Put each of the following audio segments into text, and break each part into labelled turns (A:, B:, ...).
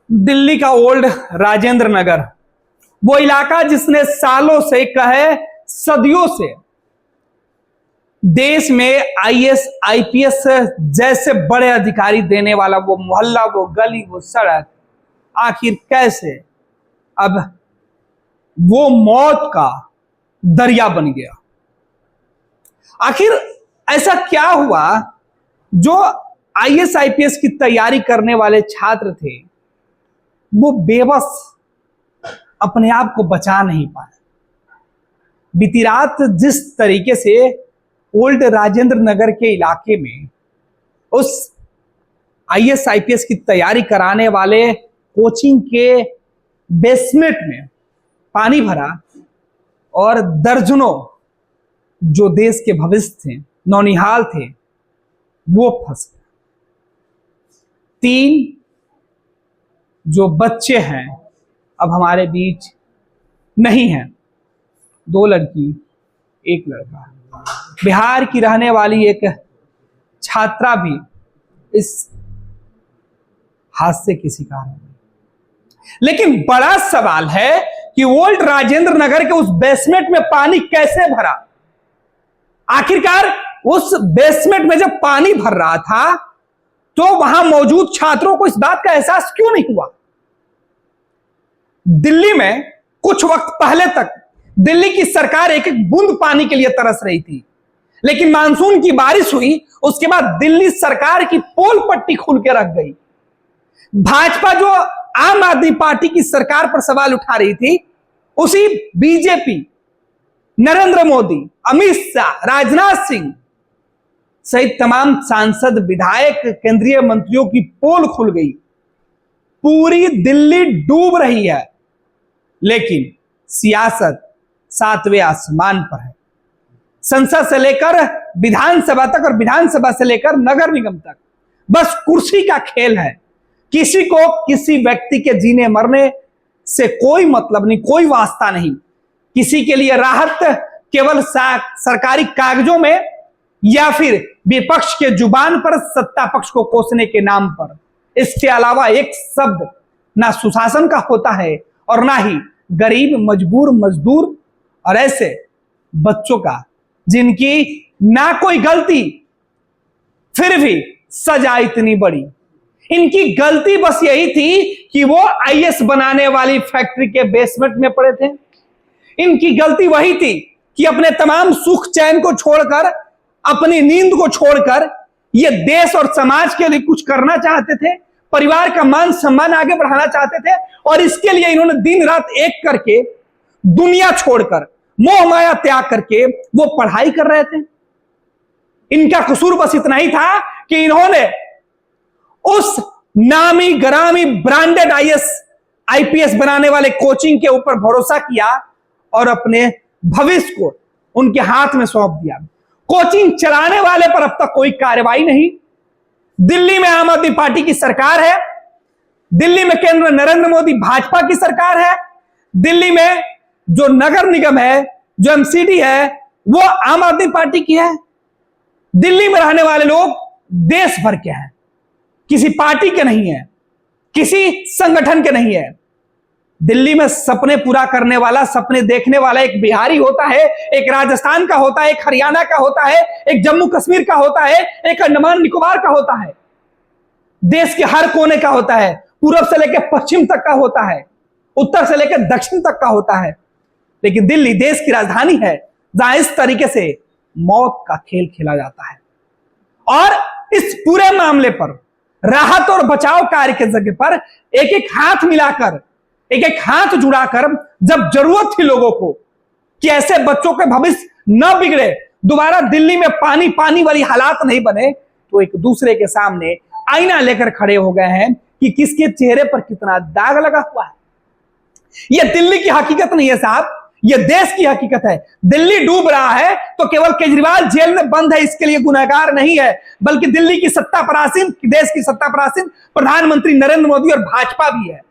A: दिल्ली का ओल्ड राजेंद्र नगर, वो इलाका जिसने सालों से कहे सदियों से देश में आईएएस आईपीएस जैसे बड़े अधिकारी देने वाला वो मोहल्ला, वो गली, वो सड़क आखिर कैसे अब वो मौत का दरिया बन गया। आखिर ऐसा क्या हुआ जो आईएएस आईपीएस की तैयारी करने वाले छात्र थे वो बेबस अपने आप को बचा नहीं पाए। बीती रात जिस तरीके से ओल्ड राजेंद्र नगर के इलाके में उस आईएएस आईपीएस की तैयारी कराने वाले कोचिंग के बेसमेंट में पानी भरा और दर्जनों जो देश के भविष्य थे, नौनिहाल थे, वो फंस गए। 3 जो बच्चे हैं अब हमारे बीच नहीं हैं, 2 लड़की 1 लड़का। बिहार की रहने वाली एक छात्रा भी इस हादसे की शिकार हो गई। लेकिन बड़ा सवाल है कि ओल्ड राजेंद्र नगर के उस बेसमेंट में पानी कैसे भरा। आखिरकार उस बेसमेंट में जब पानी भर रहा था तो वहां मौजूद छात्रों को इस बात का एहसास क्यों नहीं हुआ। दिल्ली में कुछ वक्त पहले तक दिल्ली की सरकार एक एक बूंद पानी के लिए तरस रही थी, लेकिन मानसून की बारिश हुई, उसके बाद दिल्ली सरकार की पोल पट्टी खुल के रख गई। भाजपा जो आम आदमी पार्टी की सरकार पर सवाल उठा रही थी, उसी बीजेपी, नरेंद्र मोदी, अमित शाह, राजनाथ सिंह सहित तमाम सांसद, विधायक, केंद्रीय मंत्रियों की पोल खुल गई। पूरी दिल्ली डूब रही है, लेकिन सियासत 7वें आसमान पर है। संसद से लेकर विधानसभा तक और विधानसभा से लेकर नगर निगम तक बस कुर्सी का खेल है। किसी को किसी व्यक्ति के जीने मरने से कोई मतलब नहीं, कोई वास्ता नहीं। किसी के लिए राहत केवल सरकारी कागजों में या फिर विपक्ष के जुबान पर सत्ता पक्ष को कोसने के नाम पर। इसके अलावा एक शब्द ना सुशासन का होता है और ना ही गरीब, मजबूर, मजदूर और ऐसे बच्चों का जिनकी ना कोई गलती फिर भी सजा इतनी बड़ी। इनकी गलती बस यही थी कि वो आईएएस बनाने वाली फैक्ट्री के बेसमेंट में पड़े थे। इनकी गलती वही थी कि अपने तमाम सुख चैन को छोड़कर, अपनी नींद को छोड़कर ये देश और समाज के लिए कुछ करना चाहते थे, परिवार का मान सम्मान आगे बढ़ाना चाहते थे और इसके लिए इन्होंने दिन रात एक करके, दुनिया छोड़कर, मोह माया त्याग करके वो पढ़ाई कर रहे थे। इनका कसूर बस इतना ही था कि इन्होंने उस नामी ग्रामी ब्रांडेड आईएएस आईपीएस बनाने वाले कोचिंग के ऊपर भरोसा किया और अपने भविष्य को उनके हाथ में सौंप दिया। कोचिंग चलाने वाले पर अब तक कोई कार्रवाई नहीं। दिल्ली में आम आदमी पार्टी की सरकार है, दिल्ली में केंद्र में नरेंद्र मोदी भाजपा की सरकार है, दिल्ली में जो नगर निगम है, जो एमसीडी है, वो आम आदमी पार्टी की है। दिल्ली में रहने वाले लोग देश भर के हैं, किसी पार्टी के नहीं है, किसी संगठन के नहीं है। दिल्ली में सपने पूरा करने वाला, सपने देखने वाला एक बिहारी होता है, एक राजस्थान का होता है, एक हरियाणा का होता है, एक जम्मू कश्मीर का होता है, एक अंडमान निकोबार का होता है, देश के हर कोने का होता है, पूरब से लेकर पश्चिम तक का होता है, उत्तर से लेकर दक्षिण तक का होता है। लेकिन दिल्ली देश की राजधानी है जहां इस तरीके से मौत का खेल खेला जाता है। और इस पूरे मामले पर राहत और बचाव कार्य के जगह पर एक एक हाथ मिलाकर, एक एक हाथ जुड़ाकर, जब जरूरत थी लोगों को कि ऐसे बच्चों के भविष्य न बिगड़े, दोबारा दिल्ली में पानी पानी वाली हालात नहीं बने, तो एक दूसरे के सामने आईना लेकर खड़े हो गए हैं कि किसके चेहरे पर कितना दाग लगा हुआ है। यह दिल्ली की हकीकत नहीं है साहब, यह देश की हकीकत है। दिल्ली डूब रहा है तो केवल केजरीवाल जेल में बंद है इसके लिए गुनहगार नहीं है, बल्कि दिल्ली की सत्ता परासीन, देश की सत्ता परासीन प्रधानमंत्री नरेंद्र मोदी और भाजपा भी है।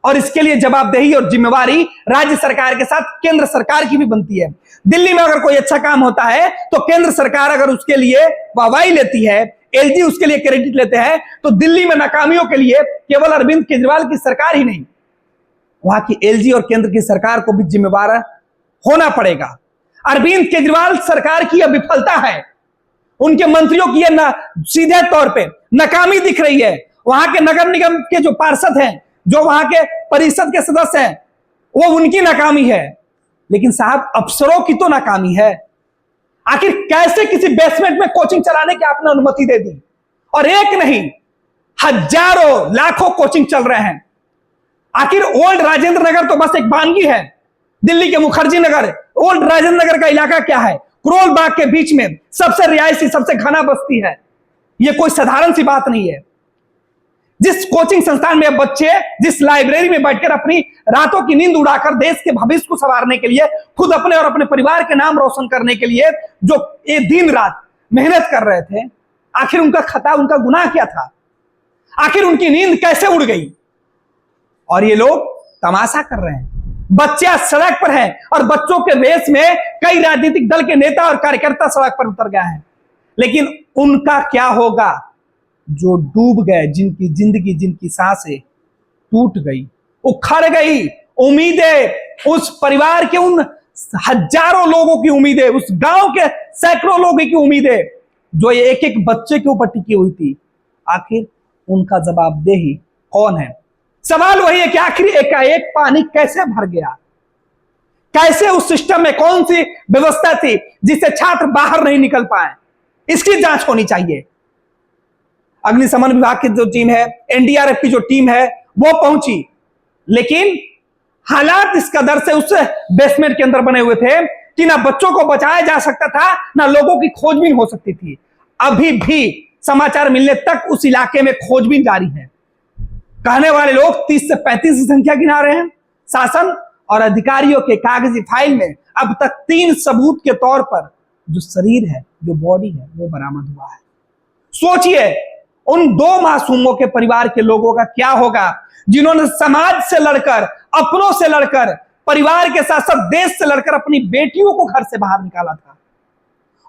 A: और इसके लिए जवाबदेही और जिम्मेवारी राज्य सरकार के साथ केंद्र सरकार की भी बनती है। दिल्ली में अगर कोई अच्छा काम होता है तो केंद्र सरकार अगर उसके लिए वाहवाही लेती है, एलजी उसके लिए क्रेडिट लेते हैं, तो दिल्ली में नाकामियों के लिए केवल अरविंद केजरीवाल की सरकार ही नहीं, वहां की एलजी और केंद्र की सरकार को भी जिम्मेवार होना पड़ेगा। अरविंद केजरीवाल सरकार की यह विफलता है, उनके मंत्रियों की यह सीधे तौर पे नाकामी दिख रही है। वहां के नगर निगम के जो पार्षद हैं, जो वहां के परिषद के सदस्य हैं, वो उनकी नाकामी है। लेकिन साहब, अफसरों की तो नाकामी है। आखिर कैसे किसी बेसमेंट में कोचिंग चलाने की आपने अनुमति दे दी? और एक नहीं, हजारों लाखों कोचिंग चल रहे हैं। आखिर ओल्ड राजेंद्र नगर तो बस एक वानगी है। दिल्ली के मुखर्जी नगर, ओल्ड राजेंद्र नगर का इलाका क्या है? करोल बाग के बीच में सबसे रिहायशी, सबसे घना बस्ती है। यह कोई साधारण सी बात नहीं है। जिस कोचिंग संस्थान में बच्चे जिस लाइब्रेरी में बैठकर अपनी रातों की नींद उड़ाकर देश के भविष्य को संवारने के लिए, खुद अपने और अपने परिवार के नाम रोशन करने के लिए जो ये दिन रात मेहनत कर रहे थे, आखिर उनका खता, उनका गुनाह क्या था? आखिर उनकी नींद कैसे उड़ गई? और ये लोग तमाशा कर रहे हैं। बच्चे सड़क पर हैं और बच्चों के वेश में कई राजनीतिक दल के नेता और कार्यकर्ता सड़क पर उतर गए हैं। लेकिन उनका क्या होगा जो डूब गए, जिनकी जिंदगी, जिनकी सांसें टूट गई, उखड़ गई उम्मीदें, उस परिवार के उन हजारों लोगों की उम्मीदें, उस गांव के सैकड़ों लोगों की उम्मीदें जो एक एक बच्चे के ऊपर टिकी हुई थी, आखिर उनका जवाबदेही कौन है? सवाल वही है कि आखिर एकाएक पानी कैसे भर गया? कैसे उस सिस्टम में कौन सी व्यवस्था थी जिससे छात्र बाहर नहीं निकल पाए? इसकी जांच होनी चाहिए। अग्निशमन विभाग की जो टीम है, एनडीआरएफ की जो टीम है, वो पहुंची, लेकिन हालात इस कदर से उस बेसमेंट के अंदर बने हुए थे कि ना बच्चों को बचाया जा सकता था, ना लोगों की खोजबीन हो सकती थी। अभी भी समाचार मिलने तक उस इलाके में खोजबीन जारी है। कहने वाले लोग 30 से 35 की संख्या गिना रहे हैं। शासन और अधिकारियों के कागजी फाइल में अब तक 3 सबूत के तौर पर जो शरीर है, जो बॉडी है, वो बरामद हुआ है। सोचिए उन 2 मासूमों के परिवार के लोगों का क्या होगा, जिन्होंने समाज से लड़कर, अपनों से लड़कर, परिवार के साथ साथ देश से लड़कर अपनी बेटियों को घर से बाहर निकाला था।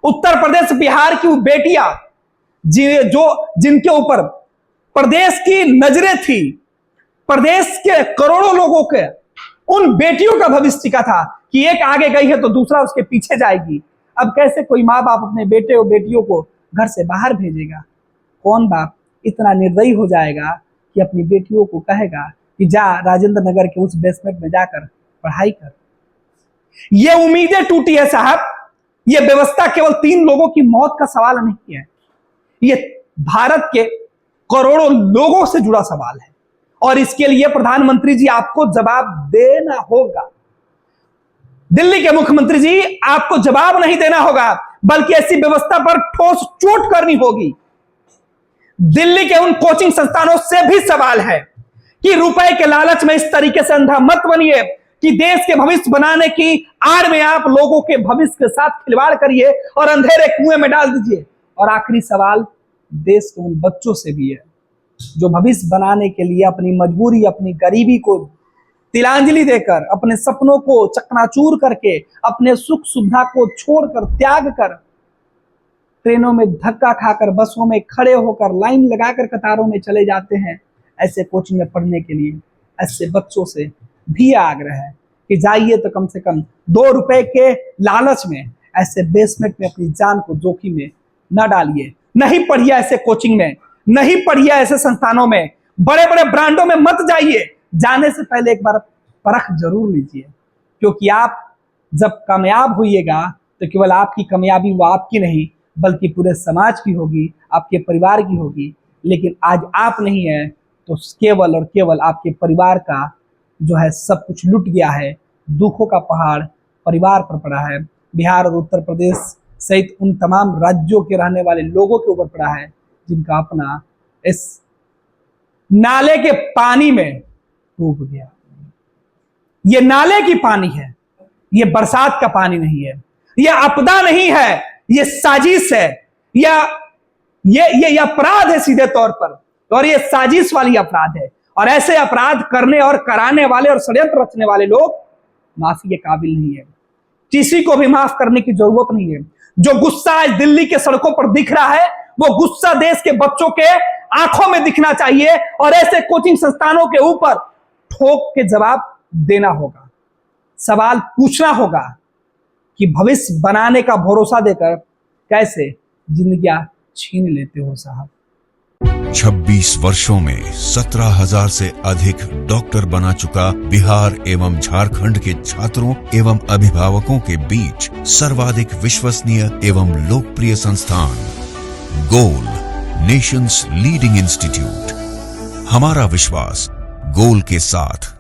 A: उत्तर प्रदेश, बिहार की वो बेटियां जिनके ऊपर प्रदेश की नजरें थी, प्रदेश के करोड़ों लोगों के, उन बेटियों का भविष्य टिका था कि एक आगे गई है तो दूसरा उसके पीछे जाएगी। अब कैसे कोई माँ बाप अपने बेटे और बेटियों को घर से बाहर भेजेगा? कौन बाप इतना निर्दयी हो जाएगा कि अपनी बेटियों को कहेगा कि जा राजेंद्र नगर के उस बेसमेंट में जाकर पढ़ाई कर? ये उम्मीदें टूटी है साहब। ये व्यवस्था केवल 3 लोगों की मौत का सवाल नहीं है, ये भारत के करोड़ों लोगों से जुड़ा सवाल है। और इसके लिए प्रधानमंत्री जी आपको जवाब देना होगा। दिल्ली के मुख्यमंत्री जी आपको जवाब नहीं देना होगा, बल्कि ऐसी व्यवस्था पर ठोस चोट करनी होगी। दिल्ली के उन कोचिंग संस्थानों से भी सवाल है कि रुपए के लालच में इस तरीके से अंधा मत बनिए कि देश के भविष्य बनाने की आड़ में आप लोगों के भविष्य के साथ खिलवाड़ करिए और अंधेरे कुएं में डाल दीजिए। और आखिरी सवाल देश के उन बच्चों से भी है जो भविष्य बनाने के लिए अपनी मजबूरी, अपनी गरीबी को तिलांजलि देकर, अपने सपनों को चकनाचूर करके, अपने सुख सुविधा को छोड़कर, त्याग कर, ट्रेनों में धक्का खाकर, बसों में खड़े होकर, लाइन लगाकर कतारों में चले जाते हैं ऐसे कोचिंग में पढ़ने के लिए। ऐसे बच्चों से भी आग्रह है कि जाइए तो कम से कम 2 रुपए के लालच में ऐसे बेसमेंट में अपनी जान को जोखिम में न डालिए। नहीं पढ़िए ऐसे कोचिंग में, नहीं पढ़िए ऐसे संस्थानों में, बड़े बड़े ब्रांडों में मत जाइए। जाने से पहले एक बार परख जरूर लीजिए, क्योंकि आप जब कामयाब होइएगा तो केवल आपकी कामयाबी वो आपकी नहीं बल्कि पूरे समाज की होगी, आपके परिवार की होगी। लेकिन आज आप नहीं है तो केवल और केवल आपके परिवार का जो है सब कुछ लुट गया है। दुखों का पहाड़ परिवार पर पड़ा है। बिहार और उत्तर प्रदेश सहित उन तमाम राज्यों के रहने वाले लोगों के ऊपर पड़ा है जिनका अपना इस नाले के पानी में डूब गया। ये नाले की पानी है, ये बरसात का पानी नहीं है, ये आपदा नहीं है, ये साजिश है, ये अपराध है सीधे तौर पर। और ये साजिश वाली अपराध है। और ऐसे अपराध करने और कराने वाले और षड्यंत्र रचने वाले लोग माफी के काबिल नहीं है। किसी को भी माफ करने की जरूरत नहीं है। जो गुस्सा आज दिल्ली के सड़कों पर दिख रहा है वो गुस्सा देश के बच्चों के आंखों में दिखना चाहिए और ऐसे कोचिंग संस्थानों के ऊपर ठोक के जवाब देना होगा। सवाल पूछना होगा कि भविष्य बनाने का भरोसा देकर कैसे जिंदगियां छीन लेते हो साहब।
B: 26 वर्षों में 17,000 से अधिक डॉक्टर बना चुका बिहार एवं झारखंड के छात्रों एवं अभिभावकों के बीच सर्वाधिक विश्वसनीय एवं लोकप्रिय संस्थान गोल, नेशंस लीडिंग इंस्टीट्यूट। हमारा विश्वास गोल के साथ।